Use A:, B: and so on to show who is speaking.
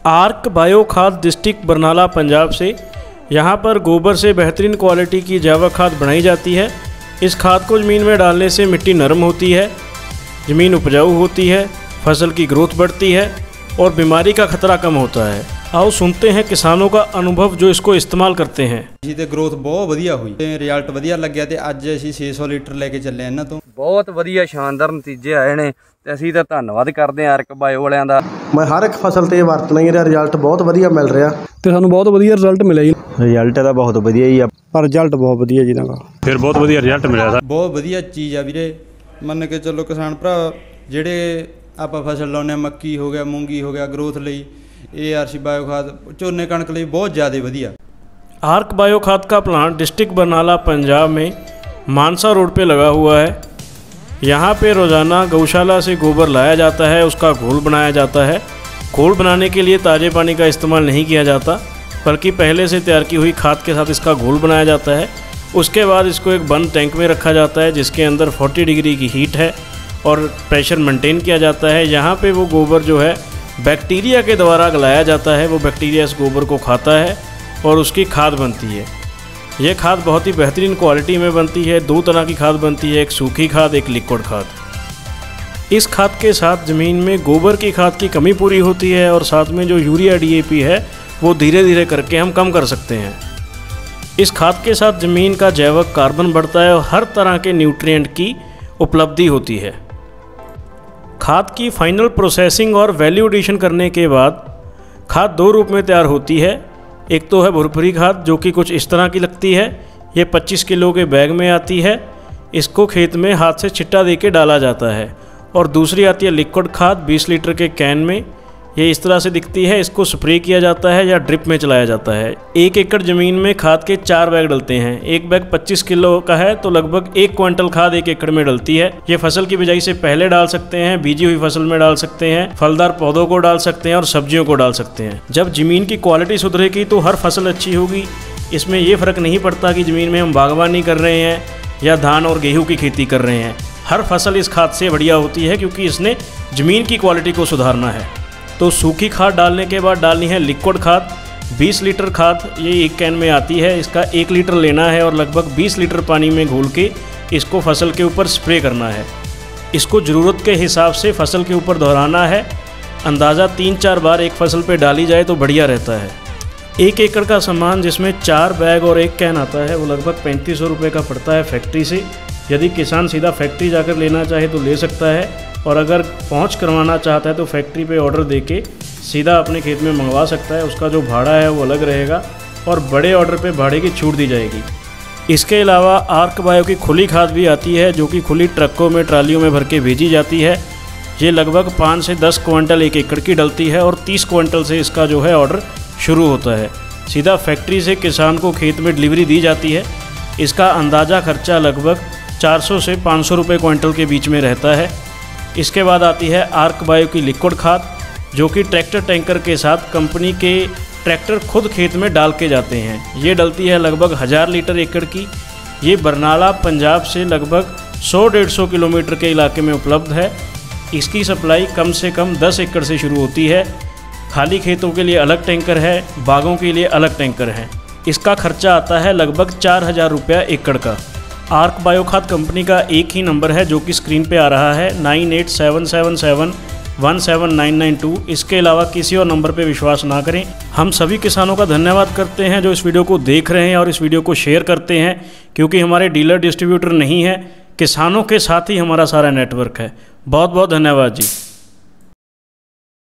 A: Arc bio खाद district Barnala Punjab से। यहाँ पर गोबर से बेहतरीन क्वालिटी की जैविक खाद बनाई जाती है। इस खाद को ज़मीन में डालने से मिट्टी नरम होती है, ज़मीन उपजाऊ होती है, फसल की ग्रोथ बढ़ती है और बीमारी का खतरा कम होता है। आओ सुनते हैं किसानों का अनुभव जो इसको इस्तेमाल करते हैं।
B: जी ते ग्रोथ बहुत वधिया हुई ते रिजल्ट वधिया लग्या ते अज असीं 600 लीटर लेके चले इन्हां तो
C: बहुत वधिया शानदार नतीजे आए ने ते असीं तां धन्नवाद करदे हां आर्क बायो वालियां दा।
D: मैं हर एक फसल ते वरतना ही रिजल्ट बहुत वधिया मिल रहा
E: ਤੇ ਸਾਨੂੰ ਬਹੁਤ ਵਧੀਆ ਰਿਜ਼ਲਟ ਮਿਲਿਆ ਜੀ।
D: रिजल्ट ਇਹਦਾ बहुत वधिया ही आ
E: ਪਰ ਰਿਜ਼ਲਟ ਬਹੁਤ ਵਧੀਆ ਜੀ ਦਾ।
A: ਫਿਰ ਬਹੁਤ ਵਧੀਆ ਰਿਜ਼ਲਟ ਮਿਲਿਆ ਸਰ।
B: बहुत वधिया चीज़ आ वीरे। ਮੰਨ के चलो किसान भरा ਜਿਹੜੇ ਆਪਾਂ फसल लाउने मक्की हो गया, मूंगी हो गया, ग्रोथ ਲਈ ARC बायो खाद झोने कणक ਲਈ बहुत ज़्यादा वधिया।
A: आर्क बायो खाद का प्लांट डिस्ट्रिक्ट बरनाला पंजाब में मानसा रोड पे लगा हुआ है। यहाँ पे रोज़ाना गौशाला से गोबर लाया जाता है, उसका घोल बनाया जाता है। घोल बनाने के लिए ताज़े पानी का इस्तेमाल नहीं किया जाता, बल्कि पहले से तैयार की हुई खाद के साथ इसका घोल बनाया जाता है। उसके बाद इसको एक बंद टैंक में रखा जाता है जिसके अंदर 40 डिग्री की हीट है और प्रेशर मेंटेन किया जाता है। यहाँ पे वो गोबर जो है बैक्टीरिया के द्वारा गलाया जाता है। वो बैक्टीरिया इस गोबर को खाता है और उसकी खाद बनती है। ये खाद बहुत ही बेहतरीन क्वालिटी में बनती है। दो तरह की खाद बनती है, एक सूखी खाद, एक लिक्विड खाद। इस खाद के साथ ज़मीन में गोबर की खाद की कमी पूरी होती है और साथ में जो यूरिया DAP है वो धीरे धीरे करके हम कम कर सकते हैं। इस खाद के साथ ज़मीन का जैविक कार्बन बढ़ता है और हर तरह के न्यूट्रिएंट की उपलब्धि होती है। खाद की फाइनल प्रोसेसिंग और वैल्यू एडिशन करने के बाद खाद दो रूप में तैयार होती है। एक तो है भुरभुरी खाद जो कि कुछ इस तरह की लगती है। ये 25 किलो के बैग में आती है। इसको खेत में हाथ से छिट्टा दे के डाला जाता है। और दूसरी आती है लिक्विड खाद 20 लीटर के कैन में। ये इस तरह से दिखती है। इसको स्प्रे किया जाता है या ड्रिप में चलाया जाता है। 1 एकड़ ज़मीन में खाद के 4 बैग डलते हैं। एक बैग 25 किलो का है तो लगभग 1 क्विंटल खाद 1 एकड़ में डलती है। ये फसल की बिजाई से पहले डाल सकते हैं, बीजी हुई फसल में डाल सकते हैं, फलदार पौधों को डाल सकते हैं और सब्जियों को डाल सकते हैं। जब ज़मीन की क्वालिटी सुधरेगी तो हर फसल अच्छी होगी। इसमें ये फ़र्क नहीं पड़ता कि ज़मीन में हम बागवानी कर रहे हैं या धान और गेहूँ की खेती कर रहे हैं। हर फसल इस खाद से बढ़िया होती है क्योंकि इसने ज़मीन की क्वालिटी को सुधारना है। तो सूखी खाद डालने के बाद डालनी है लिक्विड खाद। 20 लीटर खाद ये 1 कैन में आती है। इसका 1 लीटर लेना है और लगभग 20 लीटर पानी में घोल के इसको फसल के ऊपर स्प्रे करना है। इसको ज़रूरत के हिसाब से फसल के ऊपर दोहराना है। अंदाज़ा 3-4 बार एक फसल पे डाली जाए तो बढ़िया रहता है। 1 एकड़ का सामान जिसमें 4 बैग और 1 कैन आता है वो लगभग 3500 रुपये का पड़ता है फैक्ट्री से। यदि किसान सीधा फैक्ट्री जाकर लेना चाहे तो ले सकता है और अगर पहुंच करवाना चाहता है तो फैक्ट्री पे ऑर्डर देके सीधा अपने खेत में मंगवा सकता है। उसका जो भाड़ा है वो अलग रहेगा और बड़े ऑर्डर पे भाड़े की छूट दी जाएगी। इसके अलावा आर्क बायो की खुली खाद भी आती है जो कि खुली ट्रकों में ट्रालियों में भर के भेजी जाती है। ये लगभग 5 से 10 क्विंटल 1 एकड़ की डलती है और 30 क्विंटल से इसका जो है ऑर्डर शुरू होता है। सीधा फैक्ट्री से किसान को खेत में डिलीवरी दी जाती है। इसका अंदाज़ा खर्चा लगभग 400 से 500 रुपये क्विंटल के बीच में रहता है। इसके बाद आती है आर्क बायो की लिक्विड खाद जो कि ट्रैक्टर टैंकर के साथ कंपनी के ट्रैक्टर खुद खेत में डाल के जाते हैं। ये डलती है लगभग 1000 लीटर एकड़ की। ये बरनाला पंजाब से लगभग 100-150 किलोमीटर के इलाके में उपलब्ध है। इसकी सप्लाई कम से कम 10 एकड़ से शुरू होती है। खाली खेतों के लिए अलग टैंकर है, बागों के लिए अलग टैंकर है। इसका खर्चा आता है लगभग 4000 रुपया एकड़ का। आर्क बायो खाद कंपनी का एक ही नंबर है जो कि स्क्रीन पे आ रहा है 9877717992। इसके अलावा किसी और नंबर पे विश्वास ना करें। हम सभी किसानों का धन्यवाद करते हैं जो इस वीडियो को देख रहे हैं और इस वीडियो को शेयर करते हैं क्योंकि हमारे डीलर डिस्ट्रीब्यूटर नहीं है, किसानों के साथ ही हमारा सारा नेटवर्क है। बहुत बहुत धन्यवाद जी।